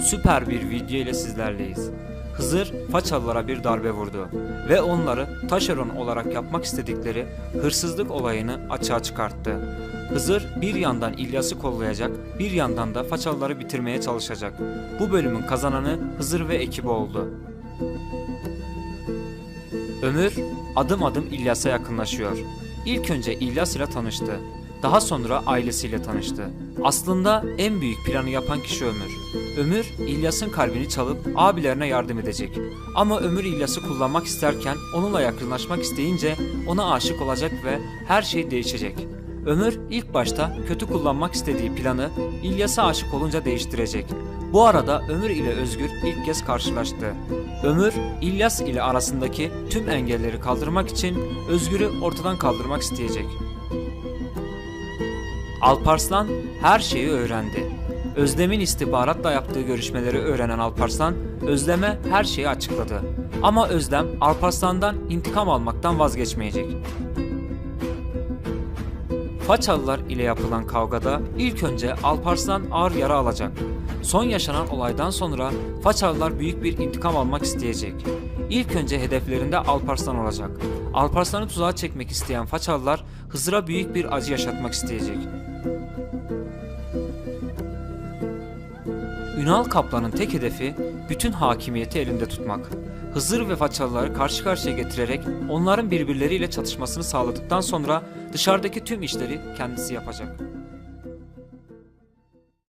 Süper bir video ile sizlerleyiz. Hızır Façalılara bir darbe vurdu ve onları taşeron olarak yapmak istedikleri hırsızlık olayını açığa çıkarttı. Hızır bir yandan İlyas'ı kollayacak, bir yandan da Façalıları bitirmeye çalışacak. Bu bölümün kazananı Hızır ve ekibi oldu. Ömür adım adım İlyas'a yakınlaşıyor. İlk önce İlyas ile tanıştı. Daha sonra ailesiyle tanıştı. Aslında en büyük planı yapan kişi Ömür. Ömür, İlyas'ın kalbini çalıp abilerine yardım edecek. Ama Ömür İlyas'ı kullanmak isterken onunla yakınlaşmak isteyince ona aşık olacak ve her şey değişecek. Ömür ilk başta kötü kullanmak istediği planı İlyas'a aşık olunca değiştirecek. Bu arada Ömür ile Özgür ilk kez karşılaştı. Ömür, İlyas ile arasındaki tüm engelleri kaldırmak için Özgür'ü ortadan kaldırmak isteyecek. Alparslan her şeyi öğrendi. Özlem'in istihbaratla yaptığı görüşmeleri öğrenen Alparslan, Özlem'e her şeyi açıkladı. Ama Özlem, Alparslan'dan intikam almaktan vazgeçmeyecek. Façalılar ile yapılan kavgada ilk önce Alparslan ağır yara alacak. Son yaşanan olaydan sonra Façalılar büyük bir intikam almak isteyecek. İlk önce hedeflerinde Alparslan olacak. Alparslan'ı tuzağa çekmek isteyen Façalılar Hızır'a büyük bir acı yaşatmak isteyecek. Ünal Kaplan'ın tek hedefi bütün hakimiyeti elinde tutmak. Hızır ve Façalıları karşı karşıya getirerek onların birbirleriyle çatışmasını sağladıktan sonra dışarıdaki tüm işleri kendisi yapacak.